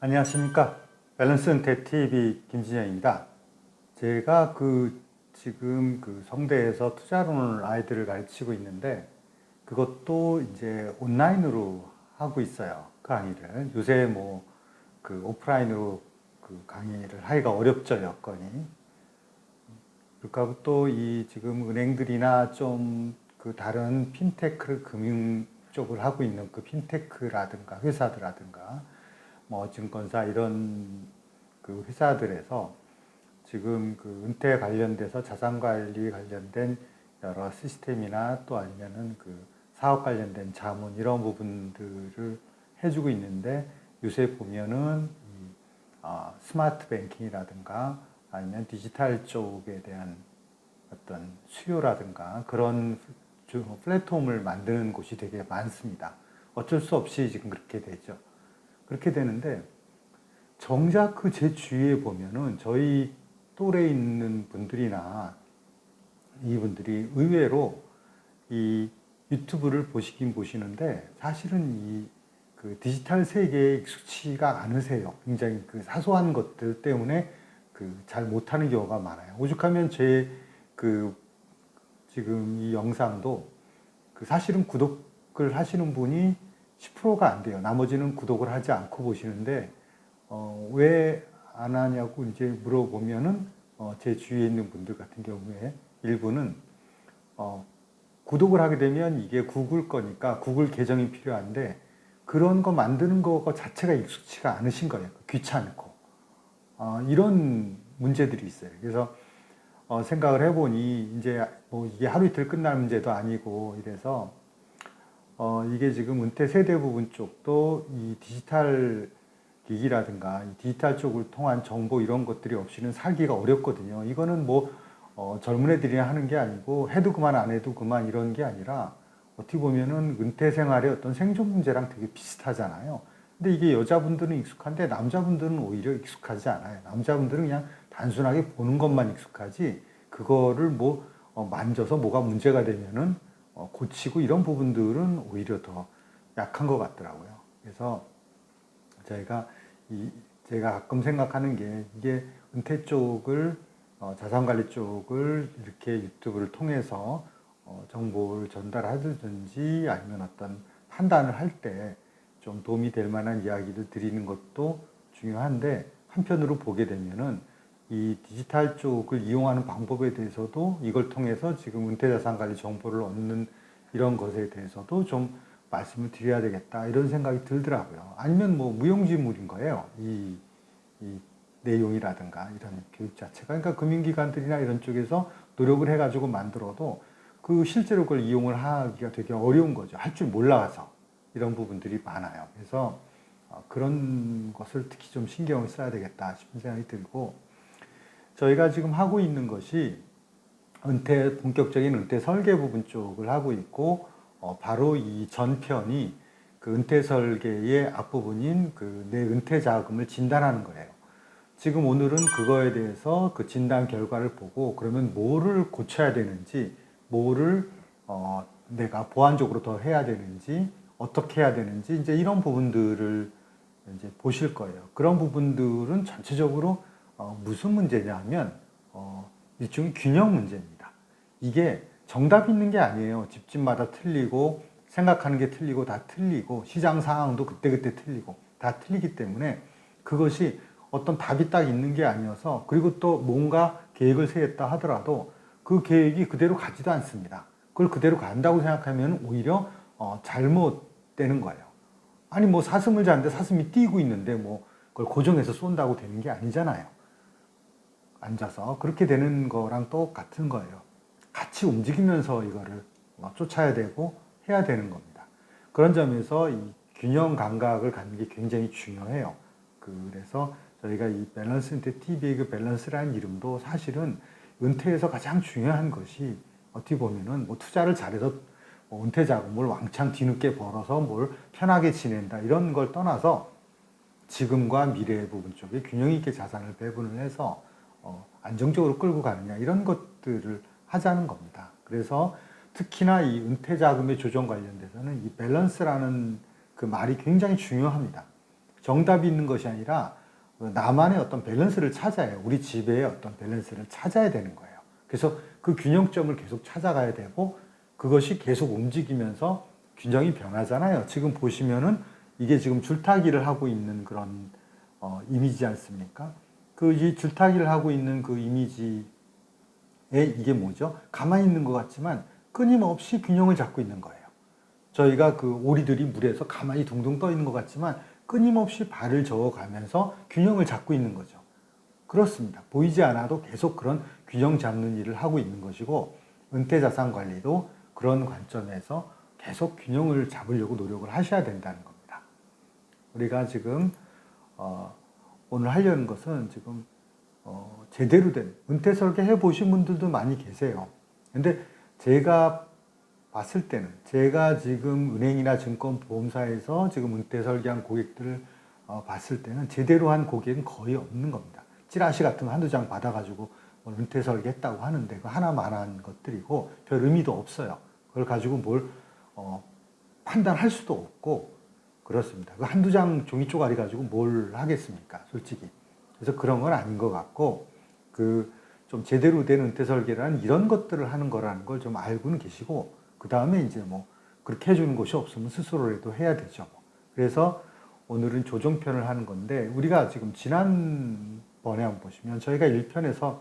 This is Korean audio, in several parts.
안녕하십니까. 밸런스 은퇴 TV 김진영입니다. 제가 지금 성대에서 투자론을 아이들을 가르치고 있는데 그것도 이제 온라인으로 하고 있어요. 그 강의를. 요새 오프라인으로 강의를 하기가 어렵죠, 여건이. 그리고 또 이 지금 은행들이나 좀 다른 핀테크 금융 쪽을 하고 있는 그 핀테크라든가 회사들라든가 증권사 이런 회사들에서 지금 은퇴 관련돼서 자산 관리 관련된 여러 시스템이나 또 아니면은 사업 관련된 자문 이런 부분들을 해주고 있는데 요새 보면은 스마트 뱅킹이라든가 아니면 디지털 쪽에 대한 어떤 수요라든가 그런 플랫폼을 만드는 곳이 되게 많습니다. 어쩔 수 없이 지금 그렇게 되죠. 그렇게 되는데 정작 제 주위에 보면은 저희 또래 있는 분들이나 이분들이 의외로 이 유튜브를 보시긴 보시는데 사실은 디지털 세계에 익숙치가 않으세요. 굉장히 사소한 것들 때문에 잘 못하는 경우가 많아요. 오죽하면 제 지금 이 영상도 사실은 구독을 하시는 분이 10%가 안 돼요. 나머지는 구독을 하지 않고 보시는데 왜 안 하냐고 이제 물어보면은 제 주위에 있는 분들 같은 경우에 일부는 구독을 하게 되면 이게 구글 거니까 구글 계정이 필요한데 그런 거 만드는 거 자체가 익숙치가 않으신 거예요. 귀찮고 이런 문제들이 있어요. 그래서 생각을 해보니 이제 이게 하루 이틀 끝날 문제도 아니고 이래서 이게 지금 은퇴 세대 부분 쪽도 이 디지털 기기라든가 이 디지털 쪽을 통한 정보 이런 것들이 없이는 살기가 어렵거든요. 이거는 젊은 애들이나 하는 게 아니고 해도 그만 안 해도 그만 이런 게 아니라 어떻게 보면은 은퇴 생활의 어떤 생존 문제랑 되게 비슷하잖아요. 근데 이게 여자분들은 익숙한데 남자분들은 오히려 익숙하지 않아요. 남자분들은 그냥 단순하게 보는 것만 익숙하지 그거를 만져서 뭐가 문제가 되면은 고치고 이런 부분들은 오히려 더 약한 것 같더라고요. 그래서 제가 가끔 생각하는 게 이게 은퇴 쪽을 자산관리 쪽을 이렇게 유튜브를 통해서 정보를 전달하든지 아니면 어떤 판단을 할 때 좀 도움이 될 만한 이야기를 드리는 것도 중요한데 한편으로 보게 되면은 이 디지털 쪽을 이용하는 방법에 대해서도 이걸 통해서 지금 은퇴자산관리 정보를 얻는 이런 것에 대해서도 좀 말씀을 드려야 되겠다 이런 생각이 들더라고요. 아니면 무용지물인 거예요. 이 내용이라든가 이런 교육 자체가. 그러니까 금융기관들이나 이런 쪽에서 노력을 해가지고 만들어도 실제로 그걸 이용을 하기가 되게 어려운 거죠. 할 줄 몰라서 이런 부분들이 많아요. 그래서 그런 것을 특히 좀 신경을 써야 되겠다 싶은 생각이 들고 저희가 지금 하고 있는 것이 본격적인 은퇴 설계 부분 쪽을 하고 있고 바로 이 전편이 은퇴 설계의 앞부분인 내 은퇴 자금을 진단하는 거예요. 지금 오늘은 그거에 대해서 진단 결과를 보고 그러면 뭐를 고쳐야 되는지, 뭐를 내가 보완적으로 더 해야 되는지, 어떻게 해야 되는지 이제 이런 부분들을 이제 보실 거예요. 그런 부분들은 전체적으로 무슨 문제냐 하면 일종의 균형 문제입니다. 이게 정답이 있는 게 아니에요. 집집마다 틀리고 생각하는 게 틀리고 다 틀리고 시장 상황도 그때그때 틀리고 다 틀리기 때문에 그것이 어떤 답이 딱 있는 게 아니어서 그리고 또 뭔가 계획을 세웠다 하더라도 그 계획이 그대로 가지도 않습니다. 그걸 그대로 간다고 생각하면 오히려 잘못되는 거예요. 아니 사슴을 잡는데 사슴이 뛰고 있는데 그걸 고정해서 쏜다고 되는 게 아니잖아요. 앉아서 그렇게 되는 거랑 똑같은 거예요. 같이 움직이면서 이거를 쫓아야 되고 해야 되는 겁니다. 그런 점에서 이 균형 감각을 갖는 게 굉장히 중요해요. 그래서 저희가 이 밸런스 은퇴 TV의 밸런스라는 이름도 사실은 은퇴에서 가장 중요한 것이 어떻게 보면은 투자를 잘해서 은퇴 자금을 왕창 뒤늦게 벌어서 뭘 편하게 지낸다 이런 걸 떠나서 지금과 미래의 부분 쪽에 균형 있게 자산을 배분을 해서 안정적으로 끌고 가느냐 이런 것들을 하자는 겁니다. 그래서 특히나 이 은퇴 자금의 조정 관련돼서는 이 밸런스라는 말이 굉장히 중요합니다. 정답이 있는 것이 아니라 나만의 어떤 밸런스를 찾아야 우리 집의 어떤 밸런스를 찾아야 되는 거예요. 그래서 그 균형점을 계속 찾아가야 되고 그것이 계속 움직이면서 균형이 변하잖아요. 지금 보시면은 이게 지금 줄타기를 하고 있는 그런 이미지지 않습니까? 그 이 줄타기를 하고 있는 그 이미지에 이게 뭐죠? 가만히 있는 것 같지만 끊임없이 균형을 잡고 있는 거예요. 저희가 그 오리들이 물에서 가만히 둥둥 떠 있는 것 같지만 끊임없이 발을 저어가면서 균형을 잡고 있는 거죠. 그렇습니다. 보이지 않아도 계속 그런 균형 잡는 일을 하고 있는 것이고 은퇴자산 관리도 그런 관점에서 계속 균형을 잡으려고 노력을 하셔야 된다는 겁니다. 우리가 지금 오늘 하려는 것은 지금 제대로 된 은퇴 설계 해보신 분들도 많이 계세요. 근데 제가 봤을 때는 제가 지금 은행이나 증권보험사에서 지금 은퇴 설계한 고객들을 봤을 때는 제대로 한 고객은 거의 없는 겁니다. 찌라시 같은 거 한두 장 받아가지고 은퇴 설계했다고 하는데 그 하나만한 것들이고 별 의미도 없어요. 그걸 가지고 뭘 판단할 수도 없고 그렇습니다. 그 한두 장 종이 쪼가리 가지고 뭘 하겠습니까? 솔직히. 그래서 그런 건 아닌 것 같고 그 좀 제대로 된 은퇴 설계라는 이런 것들을 하는 거라는 걸 좀 알고는 계시고 그 다음에 이제 뭐 그렇게 해주는 곳이 없으면 스스로라도 해야 되죠. 그래서 오늘은 조정편을 하는 건데 우리가 지금 지난번에 한번 보시면 저희가 1편에서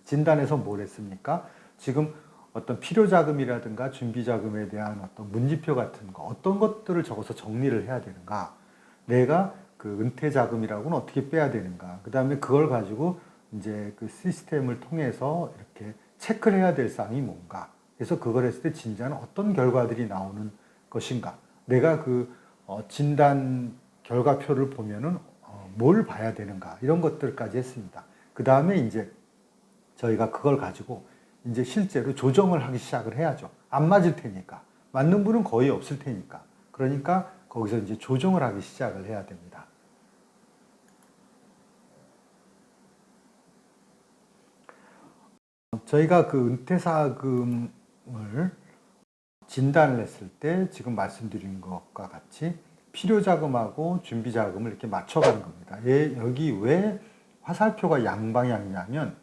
진단에서 뭘 했습니까? 지금 어떤 필요자금이라든가 준비자금에 대한 어떤 문지표 같은 거 어떤 것들을 적어서 정리를 해야 되는가 내가 그 은퇴자금이라고는 어떻게 빼야 되는가 그 다음에 그걸 가지고 이제 그 시스템을 통해서 이렇게 체크를 해야 될 사항이 뭔가 그래서 그걸 했을 때 진짜는 어떤 결과들이 나오는 것인가 내가 그 진단 결과표를 보면은 뭘 봐야 되는가 이런 것들까지 했습니다. 그 다음에 이제 저희가 그걸 가지고 이제 실제로 조정을 하기 시작을 해야죠. 안 맞을 테니까. 맞는 분은 거의 없을 테니까. 그러니까 거기서 이제 조정을 하기 시작을 해야 됩니다. 저희가 그 은퇴사금을 진단을 했을 때 지금 말씀드린 것과 같이 필요자금하고 준비자금을 이렇게 맞춰가는 겁니다. 여기 왜 화살표가 양방향이냐면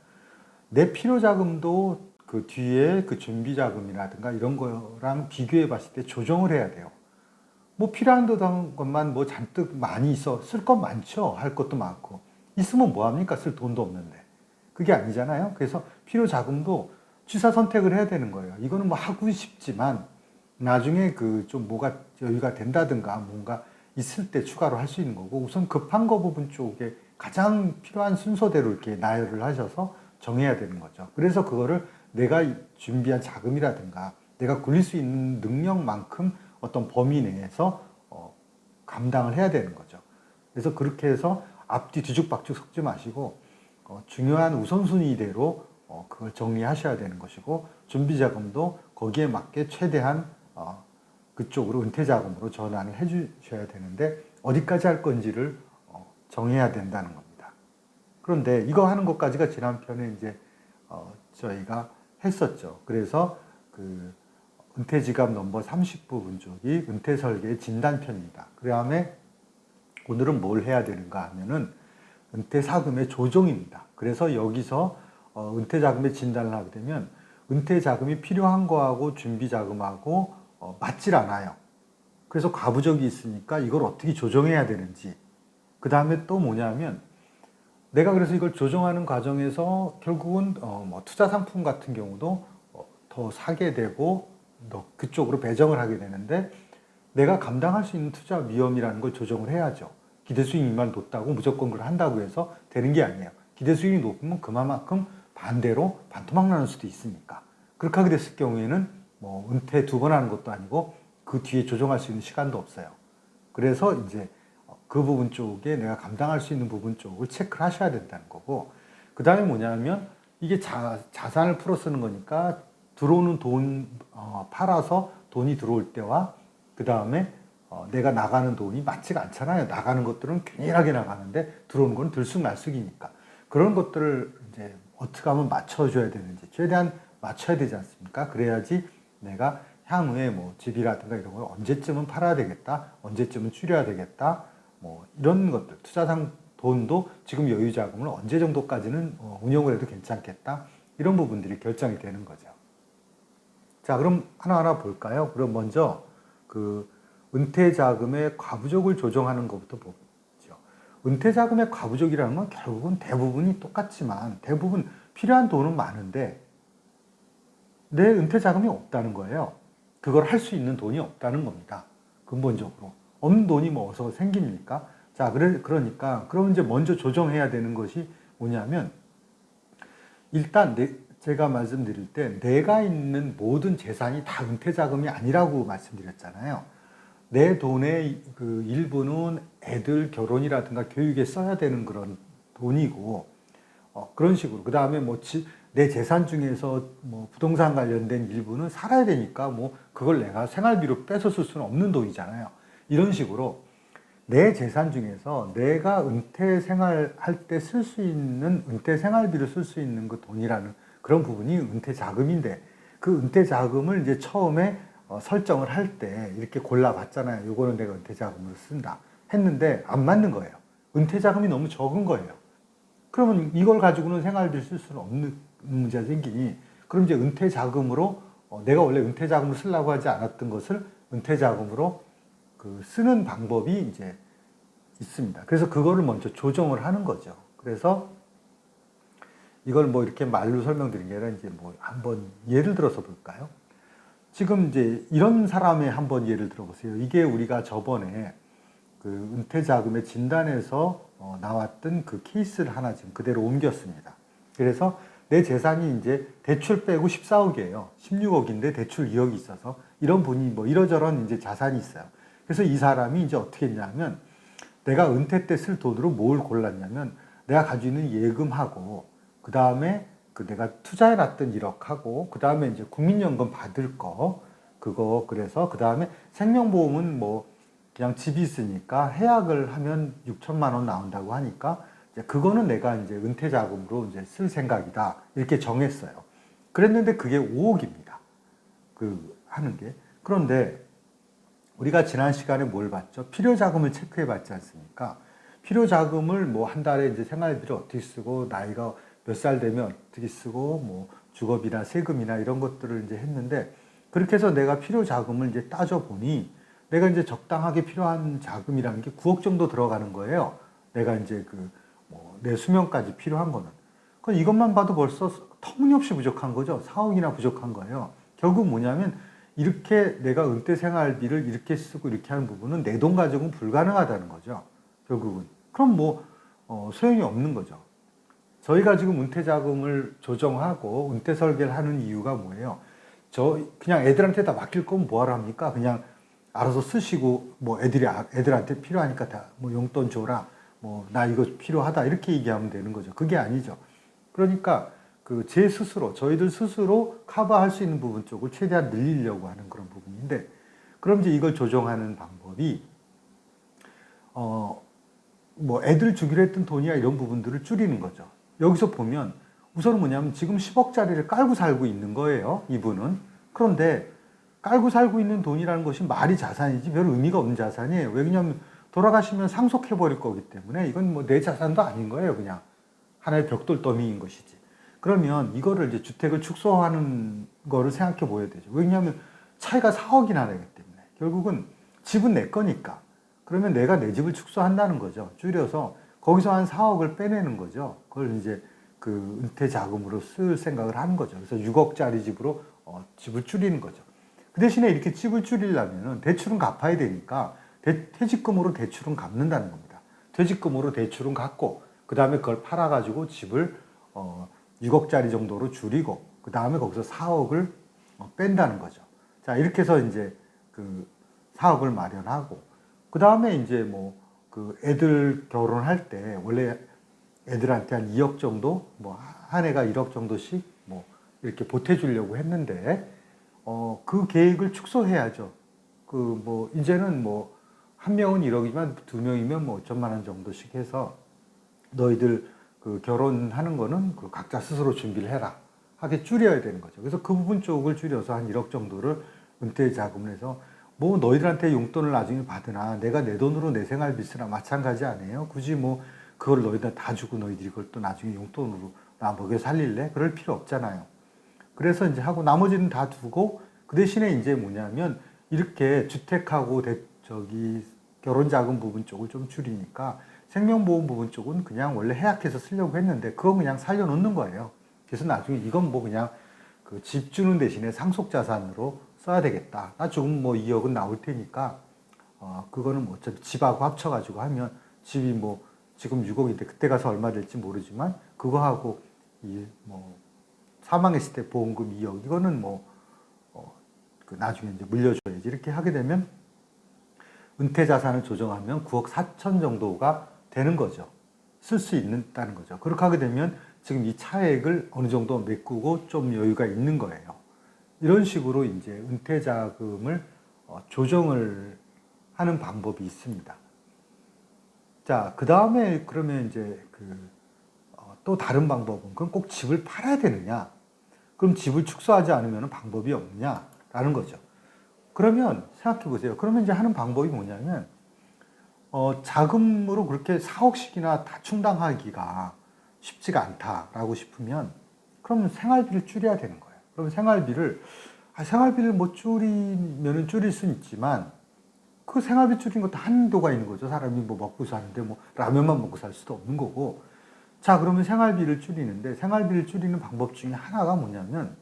내 필요자금도 그 뒤에 그 준비자금이라든가 이런 거랑 비교해 봤을 때 조정을 해야 돼요. 뭐 필요한 것만 뭐 잔뜩 많이 있어. 쓸 것 많죠. 할 것도 많고. 있으면 뭐합니까? 쓸 돈도 없는데. 그게 아니잖아요. 그래서 필요자금도 취사 선택을 해야 되는 거예요. 이거는 뭐 하고 싶지만 나중에 그 좀 뭐가 여유가 된다든가 뭔가 있을 때 추가로 할 수 있는 거고 우선 급한 거 부분 쪽에 가장 필요한 순서대로 이렇게 나열을 하셔서 정해야 되는 거죠. 그래서 그거를 내가 준비한 자금이라든가 내가 굴릴 수 있는 능력만큼 어떤 범위 내에서 감당을 해야 되는 거죠. 그래서 그렇게 해서 앞뒤 뒤죽박죽 섞지 마시고 중요한 우선순위대로 그걸 정리하셔야 되는 것이고 준비자금도 거기에 맞게 최대한 그쪽으로 은퇴자금으로 전환을 해 주셔야 되는데 어디까지 할 건지를 정해야 된다는 겁니다. 그런데 이거 하는 것까지가 지난 편에 이제 저희가 했었죠. 그래서 그 은퇴지갑 넘버 30부분 쪽이 은퇴설계 진단편입니다. 그 다음에 오늘은 뭘 해야 되는가 하면은 은퇴사금의 조정입니다. 그래서 여기서 은퇴자금의 진단을 하게 되면 은퇴자금이 필요한 거하고 준비자금하고 맞질 않아요. 그래서 과부적이 있으니까 이걸 어떻게 조정해야 되는지 그 다음에 또 뭐냐면 내가 그래서 이걸 조정하는 과정에서 결국은 뭐 투자 상품 같은 경우도 더 사게 되고 그쪽으로 배정을 하게 되는데 내가 감당할 수 있는 투자 위험이라는 걸 조정을 해야죠. 기대 수익률만 높다고 무조건 그걸 한다고 해서 되는 게 아니에요. 기대 수익이 높으면 그만큼 반대로 반토막 나는 수도 있으니까. 그렇게 하게 됐을 경우에는 뭐 은퇴 2번 하는 것도 아니고 그 뒤에 조정할 수 있는 시간도 없어요. 그래서 이제 그 부분 쪽에 내가 감당할 수 있는 부분 쪽을 체크를 하셔야 된다는 거고 그 다음에 뭐냐면 이게 자산을 풀어 쓰는 거니까 들어오는 돈 팔아서 돈이 들어올 때와 그 다음에 내가 나가는 돈이 맞지가 않잖아요. 나가는 것들은 균일하게 나가는데 들어오는 건 들쑥날쑥이니까 그런 것들을 이제 어떻게 하면 맞춰줘야 되는지 최대한 맞춰야 되지 않습니까? 그래야지 내가 향후에 뭐 집이라든가 이런 걸 언제쯤은 팔아야 되겠다, 언제쯤은 줄여야 되겠다, 뭐 이런 것들, 투자상 돈도 지금 여유 자금을 언제 정도까지는 운용을 해도 괜찮겠다. 이런 부분들이 결정이 되는 거죠. 자, 그럼 하나하나 볼까요? 그럼 먼저 그 은퇴 자금의 과부족을 조정하는 것부터 보죠. 은퇴 자금의 과부족이라는 건 결국은 대부분이 똑같지만 대부분 필요한 돈은 많은데 내 은퇴 자금이 없다는 거예요. 그걸 할 수 있는 돈이 없다는 겁니다. 근본적으로. 없는 돈이 뭐 어디서 생깁니까? 자, 그러니까, 그럼 이제 먼저 조정해야 되는 것이 뭐냐면, 일단 제가 말씀드릴 때, 내가 있는 모든 재산이 다 은퇴 자금이 아니라고 말씀드렸잖아요. 내 돈의 그 일부는 애들 결혼이라든가 교육에 써야 되는 그런 돈이고, 그런 식으로. 그 다음에 뭐 내 재산 중에서 뭐 부동산 관련된 일부는 살아야 되니까 뭐 그걸 내가 생활비로 뺏어 쓸 수는 없는 돈이잖아요. 이런 식으로 내 재산 중에서 내가 은퇴 생활할 때 쓸 수 있는 은퇴 생활비를 쓸 수 있는 그 돈이라는 그런 부분이 은퇴 자금인데 그 은퇴 자금을 이제 처음에 설정을 할 때 이렇게 골라봤잖아요. 요거는 내가 은퇴 자금으로 쓴다 했는데 안 맞는 거예요. 은퇴 자금이 너무 적은 거예요. 그러면 이걸 가지고는 생활비를 쓸 수는 없는 문제가 생기니 그럼 이제 은퇴 자금으로 내가 원래 은퇴 자금을 쓰려고 하지 않았던 것을 은퇴 자금으로 그 쓰는 방법이 이제 있습니다. 그래서 그거를 먼저 조정을 하는 거죠. 그래서 이걸 뭐 이렇게 말로 설명드린 게 아니라 이제 뭐 한번 예를 들어서 볼까요? 지금 이제 이런 사람의 한번 예를 들어보세요. 이게 우리가 저번에 그 은퇴 자금의 진단에서 나왔던 그 케이스를 하나 지금 그대로 옮겼습니다. 그래서 내 재산이 이제 대출 빼고 14억이에요. 16억인데 대출 2억이 있어서 이런 분이 뭐 이러저런 이제 자산이 있어요. 그래서 이 사람이 이제 어떻게 했냐면 내가 은퇴 때 쓸 돈으로 뭘 골랐냐면 내가 가지고 있는 예금하고 그 다음에 그 내가 투자해 놨던 1억하고 그 다음에 이제 국민연금 받을 거 그거 그래서 그 다음에 생명보험은 뭐 그냥 집이 있으니까 해약을 하면 6천만 원 나온다고 하니까 이제 그거는 내가 이제 은퇴 자금으로 이제 쓸 생각이다 이렇게 정했어요. 그랬는데 그게 5억입니다. 그 하는 게. 그런데 우리가 지난 시간에 뭘 봤죠? 필요 자금을 체크해 봤지 않습니까? 필요 자금을 뭐 한 달에 이제 생활비를 어떻게 쓰고 나이가 몇 살 되면 어떻게 쓰고 뭐 주거비나 세금이나 이런 것들을 이제 했는데 그렇게 해서 내가 필요 자금을 이제 따져 보니 내가 이제 적당하게 필요한 자금이라는 게 9억 정도 들어가는 거예요. 내가 이제 그 뭐 내 수명까지 필요한 거는. 그럼 이것만 봐도 벌써 터무니없이 부족한 거죠. 4억이나 부족한 거예요. 결국 뭐냐면 이렇게 내가 은퇴 생활비를 이렇게 쓰고 이렇게 하는 부분은 내 돈 가지고는 불가능하다는 거죠. 결국은. 그럼 뭐 소용이 없는 거죠. 저희가 지금 은퇴 자금을 조정하고 은퇴 설계를 하는 이유가 뭐예요? 그냥 애들한테 다 맡길 거면 뭐하러 합니까? 그냥 알아서 쓰시고 뭐 애들한테 필요하니까 다 뭐 용돈 줘라. 뭐 나 이거 필요하다 이렇게 얘기하면 되는 거죠. 그게 아니죠. 그러니까 그 제 스스로 저희들 스스로 커버할 수 있는 부분 쪽을 최대한 늘리려고 하는 그런 부분인데 그럼 이제 이걸 조정하는 방법이 뭐 애들 주기로 했던 돈이야 이런 부분들을 줄이는 거죠. 여기서 보면 우선은 뭐냐면 지금 10억짜리를 깔고 살고 있는 거예요. 이분은. 그런데 깔고 살고 있는 돈이라는 것이 말이 자산이지 별 의미가 없는 자산이에요. 왜냐하면 돌아가시면 상속해버릴 거기 때문에 이건 뭐 내 자산도 아닌 거예요. 그냥 하나의 벽돌 더미인 것이지. 그러면 이거를 이제 주택을 축소하는 거를 생각해 보여야 되죠. 왜냐하면 차이가 4억이나 나기 때문에 결국은 집은 내 거니까 그러면 내가 내 집을 축소한다는 거죠. 줄여서 거기서 한 4억을 빼내는 거죠. 그걸 이제 그 은퇴 자금으로 쓸 생각을 하는 거죠. 그래서 6억짜리 집으로 집을 줄이는 거죠. 그 대신에 이렇게 집을 줄이려면 대출은 갚아야 되니까 퇴직금으로 대출은 갚는다는 겁니다. 퇴직금으로 대출은 갚고 그 다음에 그걸 팔아가지고 집을 6억짜리 정도로 줄이고 그 다음에 거기서 4억을 뺀다는 거죠. 자 이렇게 해서 이제 그 4억을 마련하고 그 다음에 이제 뭐 그 애들 결혼할 때 원래 애들한테 한 2억 정도 뭐 한 해가 1억 정도씩 뭐 이렇게 보태주려고 했는데 그 계획을 축소해야죠. 그 뭐 이제는 뭐 한 명은 1억이지만 두 명이면 뭐 5천만 원 정도씩 해서 너희들 그 결혼하는 거는 그 각자 스스로 준비를 해라 하게 줄여야 되는 거죠. 그래서 그 부분 쪽을 줄여서 한 1억 정도를 은퇴 자금을 해서 뭐 너희들한테 용돈을 나중에 받으나 내가 내 돈으로 내 생활비 쓰나 마찬가지 아니에요? 굳이 뭐 그걸 너희들 다 주고 너희들이 그걸 또 나중에 용돈으로 나 먹여 살릴래? 그럴 필요 없잖아요. 그래서 이제 하고 나머지는 다 두고 그 대신에 이제 뭐냐면 이렇게 주택하고 결혼 자금 부분 쪽을 좀 줄이니까 생명보험 부분 쪽은 그냥 원래 해약해서 쓰려고 했는데 그거 그냥 살려놓는 거예요. 그래서 나중에 이건 뭐 그냥 그 집 주는 대신에 상속자산으로 써야 되겠다. 나 조금 뭐 2억은 나올 테니까 그거는 뭐 어차피 집하고 합쳐가지고 하면 집이 뭐 지금 6억인데 그때 가서 얼마 될지 모르지만 그거 하고 이 뭐 사망했을 때 보험금 2억 이거는 뭐 그 나중에 이제 물려줘야지 이렇게 하게 되면 은퇴 자산을 조정하면 9억 4천 정도가 되는 거죠. 쓸 수 있다는 거죠. 그렇게 하게 되면 지금 이 차액을 어느 정도 메꾸고 좀 여유가 있는 거예요. 이런 식으로 이제 은퇴 자금을 조정을 하는 방법이 있습니다. 자, 그 다음에 그러면 이제 또 다른 방법은 그럼 꼭 집을 팔아야 되느냐? 그럼 집을 축소하지 않으면 방법이 없느냐라는 거죠. 그러면 생각해 보세요. 그러면 이제 하는 방법이 뭐냐면 자금으로 그렇게 4억씩이나 다 충당하기가 쉽지가 않다라고 싶으면 그러면 생활비를 줄여야 되는 거예요. 그러면 생활비를 뭐 줄이면은 줄일 수는 있지만 그 생활비 줄인 것도 한도가 있는 거죠. 사람이 뭐 먹고 사는데 뭐 라면만 먹고 살 수도 없는 거고. 자, 그러면 생활비를 줄이는데 생활비를 줄이는 방법 중에 하나가 뭐냐면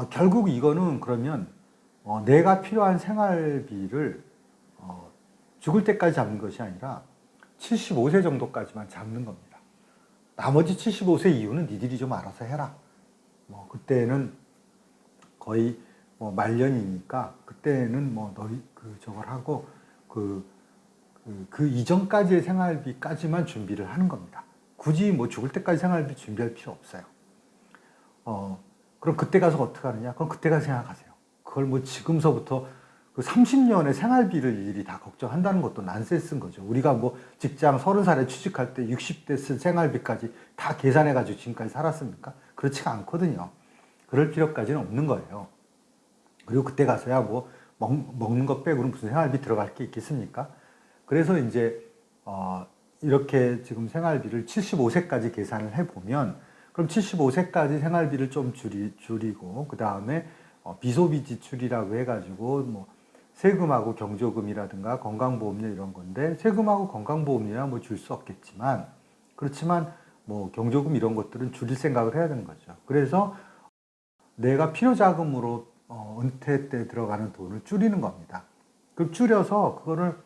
결국 이거는 그러면 내가 필요한 생활비를 죽을 때까지 잡는 것이 아니라 75세 정도까지만 잡는 겁니다. 나머지 75세 이후는 니들이 좀 알아서 해라. 뭐 그때는 거의 뭐 말년이니까 그때는 뭐 너희 저걸 하고 그 이전까지의 생활비까지만 준비를 하는 겁니다. 굳이 뭐 죽을 때까지 생활비 준비할 필요 없어요. 그럼 그때 가서 어떻게 하느냐? 그럼 그때 가서 생각하세요. 그걸 뭐 지금서부터 그 30년의 생활비를 일일이 다 걱정한다는 것도 난센스인 거죠. 우리가 뭐 직장 30살에 취직할 때 60대 쓴 생활비까지 다 계산해가지고 지금까지 살았습니까? 그렇지가 않거든요. 그럴 필요까지는 없는 거예요. 그리고 그때 가서야 뭐 먹는 것 빼고는 무슨 생활비 들어갈 게 있겠습니까? 그래서 이제 이렇게 지금 생활비를 75세까지 계산을 해보면 그럼 75세까지 생활비를 좀 줄이고 그 다음에 비소비 지출이라고 해가지고 뭐 세금하고 경조금이라든가 건강보험료 이런 건데 세금하고 건강보험료야 뭐 줄 수 없겠지만 그렇지만 뭐 경조금 이런 것들은 줄일 생각을 해야 되는 거죠. 그래서 내가 필요자금으로 은퇴 때 들어가는 돈을 줄이는 겁니다. 그럼 줄여서 그거를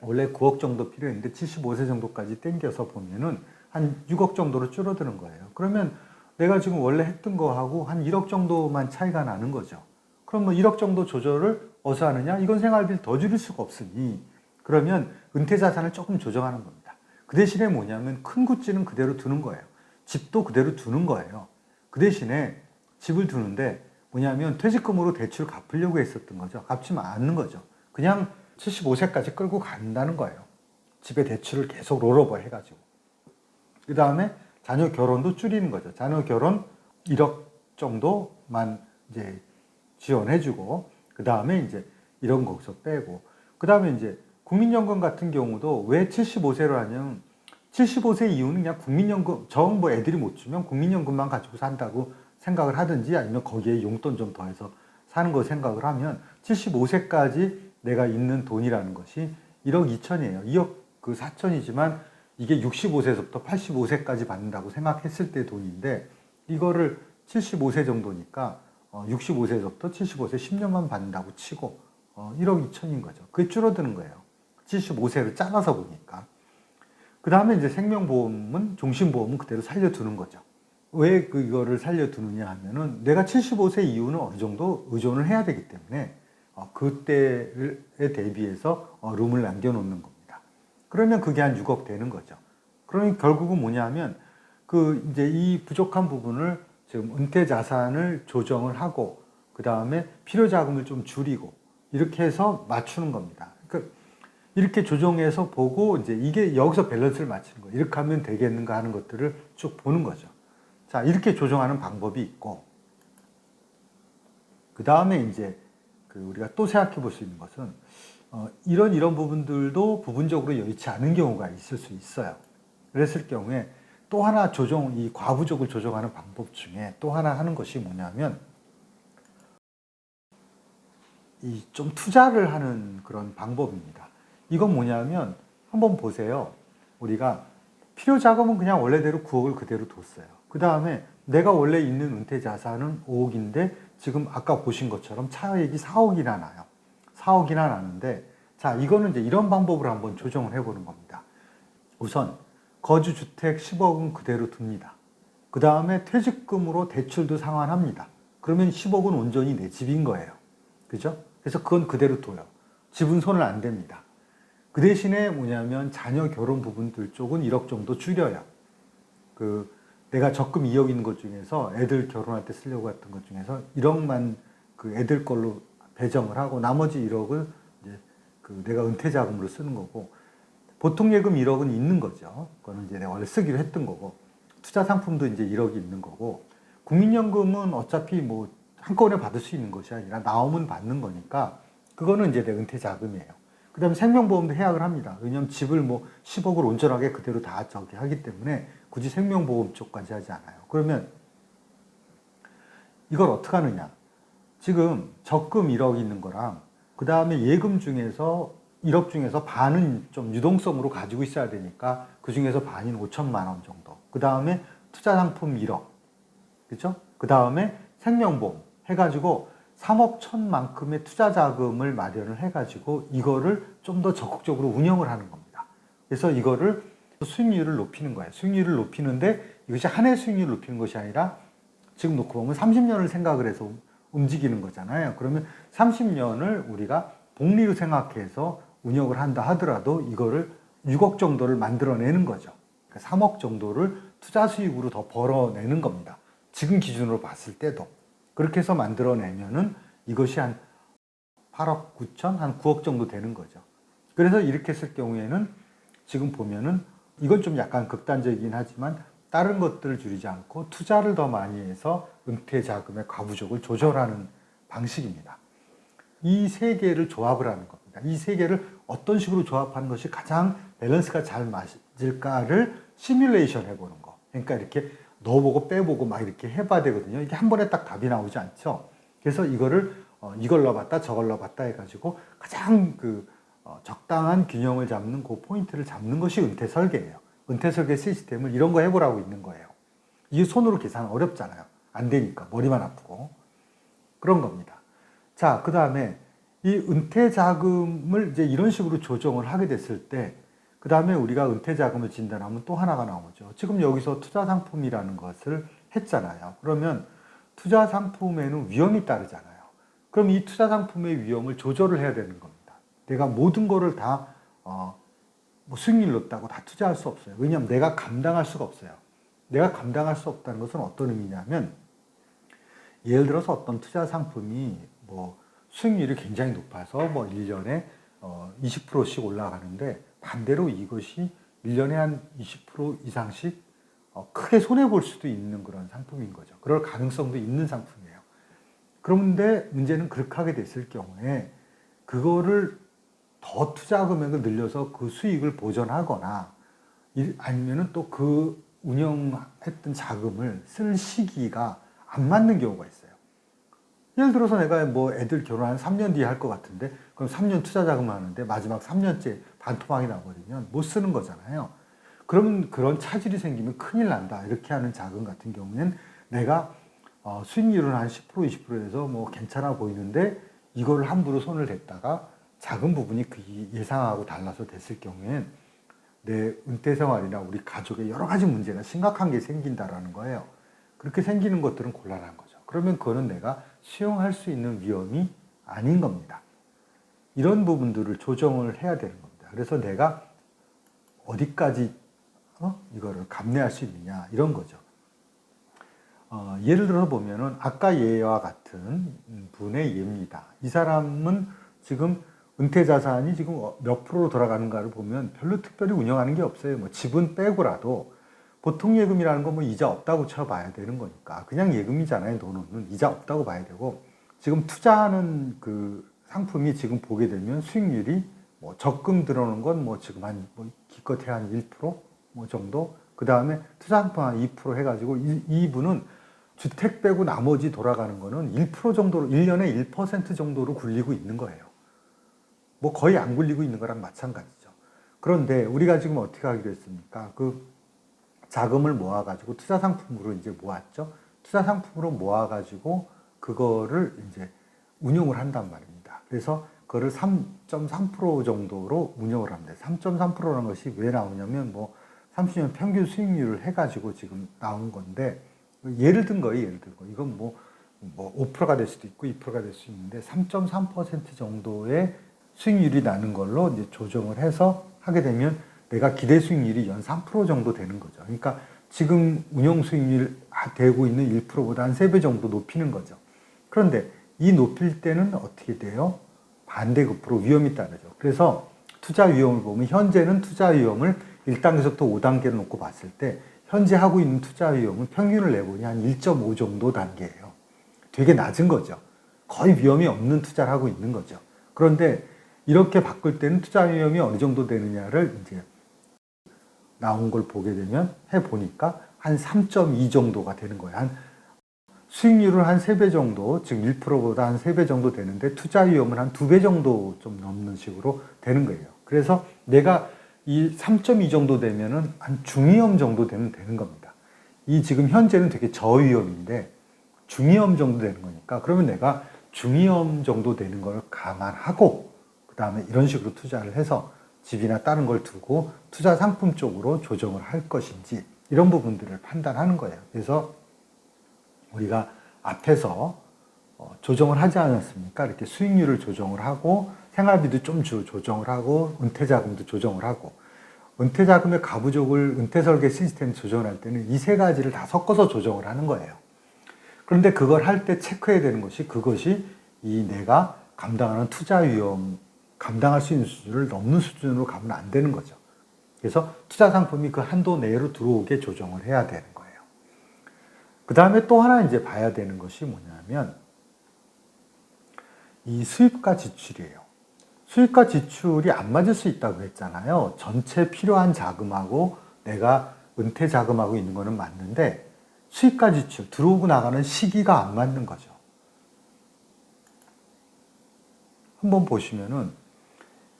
원래 9억 정도 필요했는데 75세 정도까지 땡겨서 보면은 한 6억 정도로 줄어드는 거예요. 그러면 내가 지금 원래 했던 거하고 한 1억 정도만 차이가 나는 거죠. 그럼 뭐 1억 정도 조절을 어디서 하느냐? 이건 생활비를 더 줄일 수가 없으니 그러면 은퇴 자산을 조금 조정하는 겁니다. 그 대신에 뭐냐면 큰 구찌는 그대로 두는 거예요. 집도 그대로 두는 거예요. 그 대신에 집을 두는데 뭐냐면 퇴직금으로 대출 갚으려고 했었던 거죠. 갚지만 않는 거죠. 그냥 75세까지 끌고 간다는 거예요. 집에 대출을 계속 롤오버 해가지고. 그 다음에 자녀 결혼도 줄이는 거죠. 자녀 결혼 1억 정도만 이제 지원해주고, 그 다음에 이제 이런 거기서 빼고, 그 다음에 이제 국민연금 같은 경우도 왜 75세로 하냐면 75세 이후는 그냥 국민연금, 뭐 애들이 못 주면 국민연금만 가지고 산다고 생각을 하든지 아니면 거기에 용돈 좀 더해서 사는 거 생각을 하면 75세까지 내가 있는 돈이라는 것이 1억 2천이에요. 2억 4천이지만 이게 65세부터 85세까지 받는다고 생각했을 때 돈인데 이거를 75세 정도니까 65세부터 75세 10년만 받는다고 치고 1억 2천인 거죠. 그게 줄어드는 거예요. 75세를 잘라서 보니까. 그 다음에 이제 생명보험은 종신보험은 그대로 살려두는 거죠. 왜 이거를 살려두느냐 하면은 내가 75세 이후는 어느 정도 의존을 해야 되기 때문에 그때에 대비해서 룸을 남겨놓는 겁니다. 그러면 그게 한 6억 되는 거죠. 그러니 결국은 뭐냐 하면 이제 이 부족한 부분을 지금 은퇴 자산을 조정을 하고 그 다음에 필요 자금을 좀 줄이고 이렇게 해서 맞추는 겁니다. 그러니까 이렇게 조정해서 보고 이제 이게 여기서 밸런스를 맞추는 거예요. 이렇게 하면 되겠는가 하는 것들을 쭉 보는 거죠. 자, 이렇게 조정하는 방법이 있고 그 다음에 이제 우리가 또 생각해 볼 수 있는 것은 이런 부분들도 부분적으로 여의치 않은 경우가 있을 수 있어요. 그랬을 경우에 또 하나 이 과부족을 조정하는 방법 중에 또 하나 하는 것이 뭐냐면 이 좀 투자를 하는 그런 방법입니다. 이건 뭐냐면 한번 보세요. 우리가 필요 자금은 그냥 원래대로 9억을 그대로 뒀어요. 그 다음에 내가 원래 있는 은퇴 자산은 5억인데 지금 아까 보신 것처럼 차액이 4억이나 나요. 4억이나 나는데 자, 이거는 이제 이런 방법으로 한번 조정을 해보는 겁니다. 우선 거주주택 10억은 그대로 둡니다. 그 다음에 퇴직금으로 대출도 상환합니다. 그러면 10억은 온전히 내 집인 거예요. 그죠? 그래서 그건 그대로 둬요. 집은 손을 안 댑니다. 그 대신에 뭐냐면 자녀 결혼 부분들 쪽은 1억 정도 줄여요. 내가 적금 2억 있는 것 중에서 애들 결혼할 때 쓰려고 했던 것 중에서 1억만 애들 걸로 배정을 하고 나머지 1억을 이제 내가 은퇴 자금으로 쓰는 거고, 보통 예금 1억은 있는 거죠. 그거는 이제 내가 원래 쓰기로 했던 거고, 투자 상품도 이제 1억이 있는 거고, 국민연금은 어차피 뭐 한꺼번에 받을 수 있는 것이 아니라 나오면 받는 거니까 그거는 이제 내 은퇴 자금이에요. 그 다음에 생명보험도 해약을 합니다. 왜냐하면 집을 뭐 10억을 온전하게 그대로 다 하기 때문에 굳이 생명보험 쪽까지 하지 않아요. 그러면 이걸 어떻게 하느냐. 지금 적금 1억 있는 거랑 그 다음에 예금 중에서 1억 중에서 반은 좀 유동성으로 가지고 있어야 되니까 그 중에서 반인 5천만 원 정도. 그 다음에 투자 상품 1억. 그죠? 그 다음에 생명보험 해가지고 3억 천만큼의 투자 자금을 마련을 해가지고 이거를 좀 더 적극적으로 운영을 하는 겁니다. 그래서 이거를 수익률을 높이는 거예요. 수익률을 높이는데 이것이 한 해 수익률을 높이는 것이 아니라 지금 놓고 보면 30년을 생각을 해서 움직이는 거잖아요. 그러면 30년을 우리가 복리로 생각해서 운영을 한다 하더라도 이거를 6억 정도를 만들어내는 거죠. 그러니까 3억 정도를 투자 수익으로 더 벌어내는 겁니다. 지금 기준으로 봤을 때도. 그렇게 해서 만들어내면은 이것이 한 8억 9천, 한 9억 정도 되는 거죠. 그래서 이렇게 했을 경우에는 지금 보면은 이건 좀 약간 극단적이긴 하지만 다른 것들을 줄이지 않고 투자를 더 많이 해서 은퇴 자금의 과부족을 조절하는 방식입니다. 이 세 개를 조합을 하는 겁니다. 이 세 개를 어떤 식으로 조합하는 것이 가장 밸런스가 잘 맞을까를 시뮬레이션 해보는 거. 그러니까 이렇게 넣어보고 빼보고 막 이렇게 해봐야 되거든요. 이게 한 번에 딱 답이 나오지 않죠. 그래서 이거를 이걸 넣어봤다 저걸 넣어봤다 해가지고 가장 적당한 균형을 잡는 그 포인트를 잡는 것이 은퇴 설계예요. 은퇴 설계 시스템을 이런 거 해보라고 있는 거예요. 이게 손으로 계산 어렵잖아요. 안 되니까 머리만 아프고 그런 겁니다. 자, 그 다음에 이 은퇴 자금을 이제 이런 식으로 조정을 하게 됐을 때 그 다음에 우리가 은퇴 자금을 진단하면 또 하나가 나오죠. 지금 여기서 투자 상품이라는 것을 했잖아요. 그러면 투자 상품에는 위험이 따르잖아요. 그럼 이 투자 상품의 위험을 조절을 해야 되는 겁니다. 내가 모든 거를 다 뭐 수익률 높다고 다 투자할 수 없어요. 왜냐하면 내가 감당할 수가 없어요. 내가 감당할 수 없다는 것은 어떤 의미냐면 예를 들어서 어떤 투자 상품이 뭐 수익률이 굉장히 높아서 뭐 1년에 20%씩 올라가는데 반대로 이것이 1년에 한 20% 이상씩 크게 손해볼 수도 있는 그런 상품인 거죠. 그럴 가능성도 있는 상품이에요. 그런데 문제는 그렇게 하게 됐을 경우에 그거를 더 투자 금액을 늘려서 그 수익을 보전하거나 아니면은 또 그 운영했던 자금을 쓸 시기가 안 맞는 경우가 있어요. 예를 들어서 내가 뭐 애들 결혼 한 3년 뒤에 할 것 같은데 그럼 3년 투자 자금을 하는데 마지막 3년째 반토막이 나버리면 못 쓰는 거잖아요. 그러면 그런 차질이 생기면 큰일 난다. 이렇게 하는 자금 같은 경우에는 내가 수익률은 한 10% 20%에서 뭐 괜찮아 보이는데 이거를 함부로 손을 댔다가 작은 부분이 그 예상하고 달라서 됐을 경우엔 내 은퇴 생활이나 우리 가족의 여러 가지 문제가 심각한 게 생긴다라는 거예요. 그렇게 생기는 것들은 곤란한 거죠. 그러면 그거는 내가 수용할 수 있는 위험이 아닌 겁니다. 이런 부분들을 조정을 해야 되는 겁니다. 그래서 내가 어디까지 이거를 감내할 수 있느냐 이런 거죠. 예를 들어 보면은 아까 예와 같은 분의 예입니다. 이 사람은 지금 은퇴 자산이 지금 몇 프로로 돌아가는가를 보면 별로 특별히 운영하는 게 없어요. 뭐 집은 빼고라도 보통 예금이라는 건 뭐 이자 없다고 쳐봐야 되는 거니까 그냥 예금이잖아요. 돈은 이자 없다고 봐야 되고 지금 투자하는 그 상품이 지금 보게 되면 수익률이 뭐 적금 들어오는 건 뭐 지금 뭐 기껏해야 한 1%뭐 정도. 그 다음에 투자 상품 한 2% 해가지고 이분은 주택 빼고 나머지 돌아가는 거는 1% 정도로 1년에 1% 정도로 굴리고 있는 거예요. 뭐 거의 안 굴리고 있는 거랑 마찬가지죠. 그런데 우리가 지금 어떻게 하기로 했습니까? 그 자금을 모아가지고 투자 상품으로 이제 모았죠. 투자 상품으로 모아가지고 그거를 이제 운용을 한단 말입니다. 그래서 그거를 3.3% 정도로 운영을 합니다. 3.3%라는 것이 왜 나오냐면 뭐 30년 평균 수익률을 해가지고 지금 나온 건데 예를 든 거예요. 예를 든 거. 이건 뭐 5%가 될 수도 있고 2%가 될 수 있는데 3.3% 정도의 수익률이 나는 걸로 이제 조정을 해서 하게 되면 내가 기대 수익률이 연 3% 정도 되는 거죠. 그러니까 지금 운용 수익률 되고 있는 1%보다 한 3배 정도 높이는 거죠. 그런데 이 높일 때는 어떻게 돼요? 반대급부로 위험이 따르죠. 그래서 투자 위험을 보면 현재는 투자 위험을 1단계부터 5단계로 놓고 봤을 때 현재 하고 있는 투자 위험은 평균을 내보니 한 1.5 정도 단계예요. 되게 낮은 거죠. 거의 위험이 없는 투자를 하고 있는 거죠. 그런데 이렇게 바꿀 때는 투자 위험이 어느 정도 되느냐를 이제 나온 걸 보게 되면 해보니까 한 3.2 정도가 되는 거예요. 한 수익률은 한 3배 정도, 즉 1%보다 한 3배 정도 되는데 투자 위험은 한 2배 정도 좀 넘는 식으로 되는 거예요. 그래서 내가 이 3.2 정도 되면은 한 중위험 정도 되면 되는 겁니다. 이 지금 현재는 되게 저위험인데 중위험 정도 되는 거니까 그러면 내가 중위험 정도 되는 걸 감안하고 그 다음에 이런 식으로 투자를 해서 집이나 다른 걸 두고 투자 상품 쪽으로 조정을 할 것인지 이런 부분들을 판단하는 거예요. 그래서 우리가 앞에서 조정을 하지 않았습니까? 이렇게 수익률을 조정을 하고 생활비도 좀 조정을 하고 은퇴자금도 조정을 하고 은퇴자금의 가부족을 은퇴설계 시스템 조정을 할 때는 이 세 가지를 다 섞어서 조정을 하는 거예요. 그런데 그걸 할 때 체크해야 되는 것이 그것이 이 내가 감당하는 투자 위험 감당할 수 있는 수준을 넘는 수준으로 가면 안 되는 거죠. 그래서 투자 상품이 그 한도 내로 들어오게 조정을 해야 되는 거예요. 그 다음에 또 하나 이제 봐야 되는 것이 뭐냐면 이 수입과 지출이에요. 수입과 지출이 안 맞을 수 있다고 했잖아요. 전체 필요한 자금하고 내가 은퇴 자금하고 있는 거는 맞는데 수입과 지출, 들어오고 나가는 시기가 안 맞는 거죠. 한번 보시면은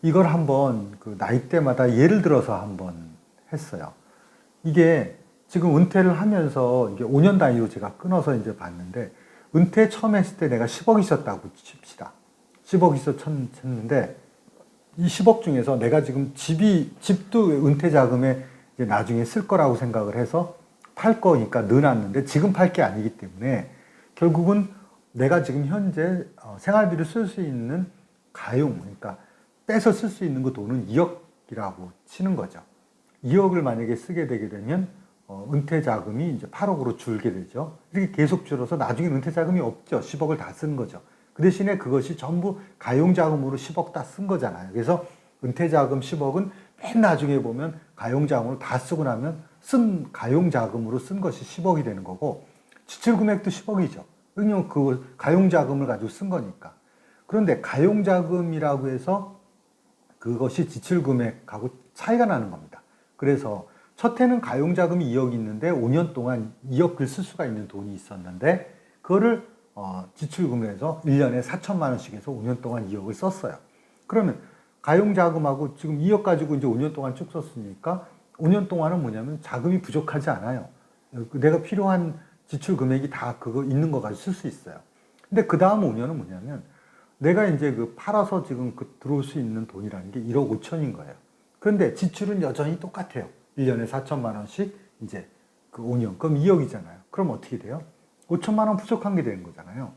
이걸 한번 그 나이대마다 예를 들어서 한번 했어요. 이게 지금 은퇴를 하면서 이게 5년 단위로 제가 끊어서 이제 봤는데 은퇴 처음 했을 때 내가 10억 있었다고 칩시다. 10억 쳤는데 이 10억 중에서 내가 지금 집도 은퇴 자금에 이제 나중에 쓸 거라고 생각을 해서 팔 거니까 넣어놨는데 지금 팔 게 아니기 때문에 결국은 내가 지금 현재 생활비를 쓸 수 있는 가용, 그러니까 빼서 쓸 수 있는 그 돈은 2억이라고 치는 거죠. 2억을 만약에 쓰게 되게 되면 은퇴 자금이 이제 8억으로 줄게 되죠. 이렇게 계속 줄어서 나중에 은퇴 자금이 없죠. 10억을 다 쓴 거죠. 그 대신에 그것이 전부 가용 자금으로 10억 다 쓴 거잖아요. 그래서 은퇴 자금 10억은 맨 나중에 보면 가용 자금으로 다 쓰고 나면 쓴 가용 자금으로 쓴 것이 10억이 되는 거고 지출 금액도 10억이죠. 왜냐면 그 가용 자금을 가지고 쓴 거니까. 그런데 가용 자금이라고 해서 그것이 지출 금액하고 차이가 나는 겁니다. 그래서 첫 해는 가용 자금이 2억이 있는데 5년 동안 2억을 쓸 수가 있는 돈이 있었는데 그거를 지출 금액에서 1년에 4천만 원씩 해서 5년 동안 2억을 썼어요. 그러면 가용 자금하고 지금 2억 가지고 이제 5년 동안 쭉 썼으니까 5년 동안은 뭐냐면 자금이 부족하지 않아요. 내가 필요한 지출 금액이 다 그거 있는 거 가지고 쓸 수 있어요. 근데 그 다음 5년은 뭐냐면 내가 이제 그 팔아서 지금 그 들어올 수 있는 돈이라는 게 1억 5천인 거예요. 그런데 지출은 여전히 똑같아요. 1년에 4천만 원씩 이제 그 5년. 그럼 2억이잖아요. 그럼 어떻게 돼요? 5천만 원 부족한 게 되는 거잖아요.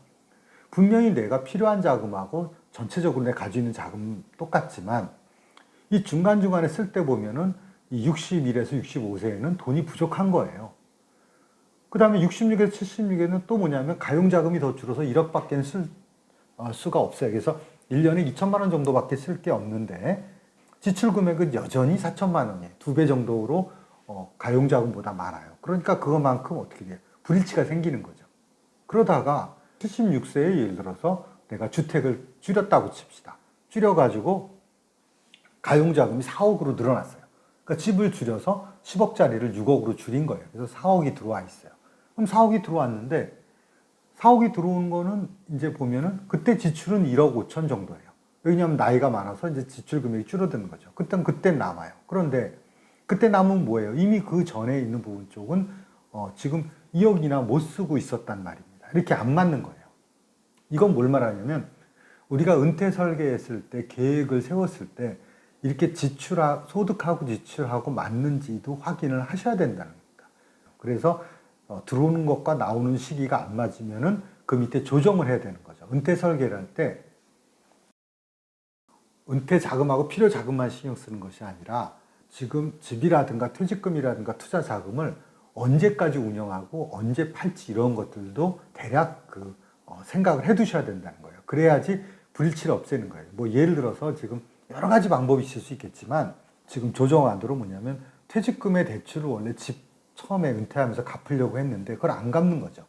분명히 내가 필요한 자금하고 전체적으로 내가 가지고 있는 자금 똑같지만 이 중간중간에 쓸 때 보면은 이 61에서 65세에는 돈이 부족한 거예요. 그 다음에 66에서 76에는 또 뭐냐면 가용 자금이 더 줄어서 1억밖에 쓸 수가 없어요. 그래서 1년에 2천만 원 정도밖에 쓸 게 없는데 지출 금액은 여전히 4천만 원이에요. 2배 정도로 가용 자금보다 많아요. 그러니까 그것만큼 어떻게 돼요? 불일치가 생기는 거죠. 그러다가 76세에 예를 들어서 내가 주택을 줄였다고 칩시다. 줄여가지고 가용자금이 4억으로 늘어났어요. 그러니까 집을 줄여서 10억짜리를 6억으로 줄인 거예요. 그래서 4억이 들어와 있어요. 그럼 4억이 들어왔는데 4억이 들어오는 거는 이제 보면은 그때 지출은 1억 5천 정도예요. 왜냐하면 나이가 많아서 이제 지출 금액이 줄어드는 거죠. 그때 남아요. 그런데 그때 남은 뭐예요? 이미 그 전에 있는 부분 쪽은 지금 2억이나 못 쓰고 있었단 말입니다. 이렇게 안 맞는 거예요. 이건 뭘 말하냐면 우리가 은퇴 설계했을 때 계획을 세웠을 때 이렇게 소득하고 지출하고 맞는지도 확인을 하셔야 된다는 겁니다. 그래서 들어오는 것과 나오는 시기가 안 맞으면은 그 밑에 조정을 해야 되는 거죠. 은퇴 설계를 할 때 은퇴 자금하고 필요 자금만 신경 쓰는 것이 아니라 지금 집이라든가 퇴직금이라든가 투자 자금을 언제까지 운영하고 언제 팔지 이런 것들도 대략 생각을 해 두셔야 된다는 거예요. 그래야지 불일치를 없애는 거예요. 뭐 예를 들어서 지금 여러 가지 방법이 있을 수 있겠지만 지금 조정안으로 뭐냐면 퇴직금의 대출을 원래 집 처음에 은퇴하면서 갚으려고 했는데 그걸 안 갚는 거죠.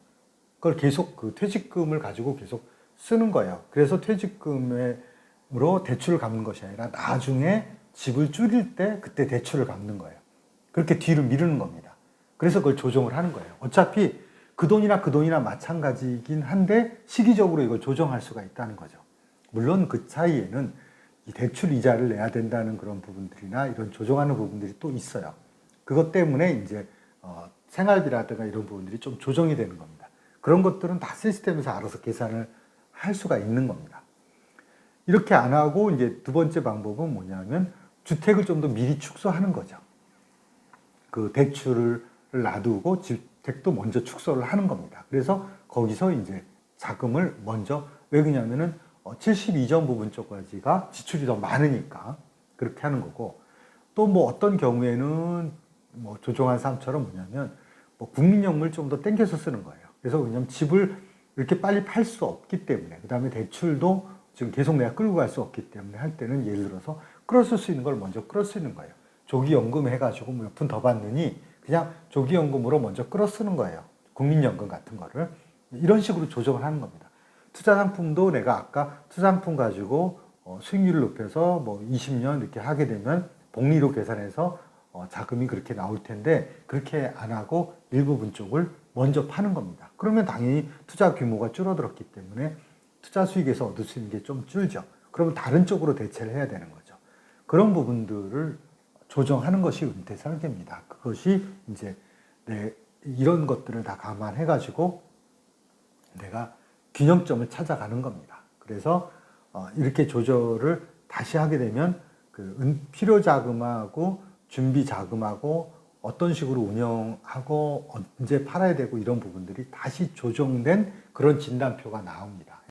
그걸 계속 그 퇴직금을 가지고 계속 쓰는 거예요. 그래서 퇴직금으로 대출을 갚는 것이 아니라 나중에 집을 줄일 때 그때 대출을 갚는 거예요. 그렇게 뒤로 미루는 겁니다. 그래서 그걸 조정을 하는 거예요. 어차피 그 돈이나 마찬가지이긴 한데 시기적으로 이걸 조정할 수가 있다는 거죠. 물론 그 차이에는 이 대출 이자를 내야 된다는 그런 부분들이나 이런 조정하는 부분들이 또 있어요. 그것 때문에 이제 생활비라든가 이런 부분들이 좀 조정이 되는 겁니다. 그런 것들은 다 시스템에서 알아서 계산을 할 수가 있는 겁니다. 이렇게 안 하고 이제 두 번째 방법은 뭐냐면 주택을 좀 더 미리 축소하는 거죠. 그 대출을 놔두고 주택도 먼저 축소를 하는 겁니다. 그래서 거기서 이제 자금을 먼저 왜 그러냐면은 72점 부분 쪽까지가 지출이 더 많으니까 그렇게 하는 거고 또 뭐 어떤 경우에는 뭐 조정한 사람처럼 뭐냐면 뭐 국민연금을 좀 더 땡겨서 쓰는 거예요. 그래서 왜냐면 집을 이렇게 빨리 팔 수 없기 때문에 그 다음에 대출도 지금 계속 내가 끌고 갈 수 없기 때문에 할 때는 예를 들어서 끌어쓸 수 있는 걸 먼저 끌어쓰는 거예요. 조기연금 해가지고 몇 푼 더 받느니 그냥 조기연금으로 먼저 끌어쓰는 거예요. 국민연금 같은 거를 이런 식으로 조정을 하는 겁니다. 투자 상품도 내가 아까 투자 상품 가지고 수익률을 높여서 뭐 20년 이렇게 하게 되면 복리로 계산해서 자금이 그렇게 나올 텐데 그렇게 안 하고 일부분 쪽을 먼저 파는 겁니다. 그러면 당연히 투자 규모가 줄어들었기 때문에 투자 수익에서 얻을 수 있는 게 좀 줄죠. 그러면 다른 쪽으로 대체를 해야 되는 거죠. 그런 부분들을 조정하는 것이 은퇴 설계입니다. 그것이 이제 이런 것들을 다 감안해가지고 내가 균형점을 찾아가는 겁니다. 그래서 이렇게 조절을 다시 하게 되면 그 필요 자금하고 준비 자금하고 어떤 식으로 운영하고 언제 팔아야 되고 이런 부분들이 다시 조정된 그런 진단표가 나옵니다.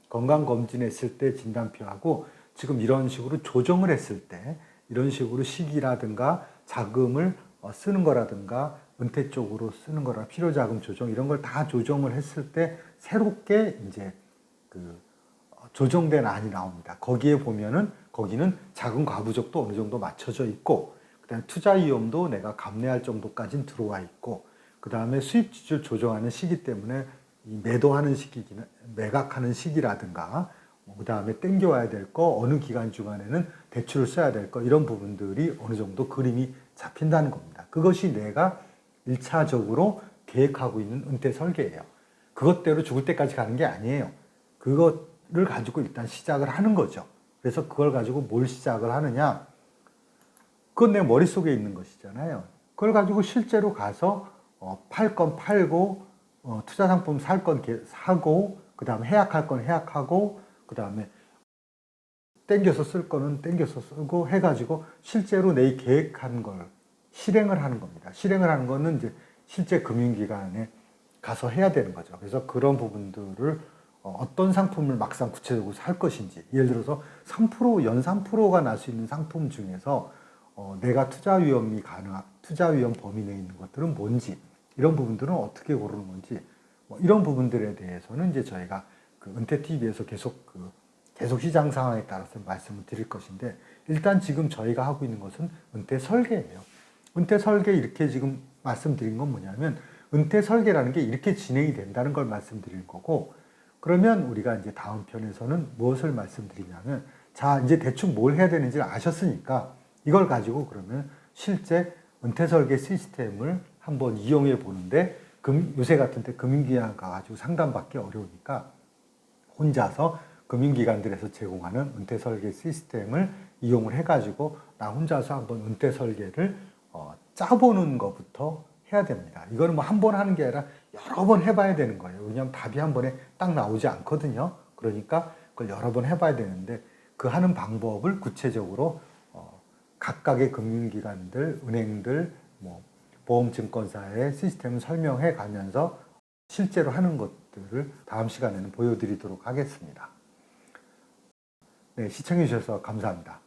건강검진했을 때 진단표하고 지금 이런 식으로 조정을 했을 때 이런 식으로 시기라든가 자금을 쓰는 거라든가 은퇴 쪽으로 쓰는 거라 필요자금 조정 이런 걸 다 조정을 했을 때 새롭게 이제 조정된 안이 나옵니다. 거기에 보면은 거기는 자금 과부족도 어느 정도 맞춰져 있고 그다음에 투자 위험도 내가 감내할 정도까지는 들어와 있고 그다음에 수입 지출 조정하는 시기 때문에 이 매도하는 시기나 매각하는 시기라든가 그다음에 땡겨와야 될 거 어느 기간 중간에는 대출을 써야 될 거 이런 부분들이 어느 정도 그림이 잡힌다는 겁니다. 그것이 내가 1차적으로 계획하고 있는 은퇴 설계예요. 그것대로 죽을 때까지 가는 게 아니에요. 그거를 가지고 일단 시작을 하는 거죠. 그래서 그걸 가지고 뭘 시작을 하느냐? 그건 내 머릿속에 있는 것이잖아요. 그걸 가지고 실제로 가서 팔 건 팔고 투자 상품 살 건 사고 그 다음에 해약할 건 해약하고 그 다음에 땡겨서 쓸 거는 땡겨서 쓰고 해가지고 실제로 내 계획한 걸 실행을 하는 겁니다. 실행을 하는 거는 이제 실제 금융기관에 가서 해야 되는 거죠. 그래서 그런 부분들을 어떤 상품을 막상 구체적으로 살 것인지 예를 들어서 3% 연 3%가 날 수 있는 상품 중에서 내가 투자 위험 범위 내에 있는 것들은 뭔지 이런 부분들은 어떻게 고르는 건지 이런 부분들에 대해서는 이제 저희가 그 은퇴 TV에서 계속 시장 상황에 따라서 말씀을 드릴 것인데 일단 지금 저희가 하고 있는 것은 은퇴 설계예요. 은퇴 설계 이렇게 지금 말씀드린 건 뭐냐면 은퇴 설계라는 게 이렇게 진행이 된다는 걸 말씀드릴 거고 그러면 우리가 이제 다음 편에서는 무엇을 말씀드리냐면, 자, 이제 대충 뭘 해야 되는지 아셨으니까 이걸 가지고 그러면 실제 은퇴 설계 시스템을 한번 이용해 보는데, 요새 같은 때 금융기관 가가지고 상담받기 어려우니까 혼자서 금융기관들에서 제공하는 은퇴 설계 시스템을 이용을 해가지고 나 혼자서 한번 은퇴 설계를 짜보는 것부터 해야 됩니다. 이거는 뭐 한 번 하는 게 아니라 여러 번 해봐야 되는 거예요. 왜냐하면 답이 한 번에 딱 나오지 않거든요. 그러니까 그걸 여러 번 해봐야 되는데, 그 하는 방법을 구체적으로 각각의 금융기관들, 은행들, 뭐 보험증권사의 시스템을 설명해 가면서 실제로 하는 것들을 다음 시간에는 보여드리도록 하겠습니다. 네, 시청해 주셔서 감사합니다.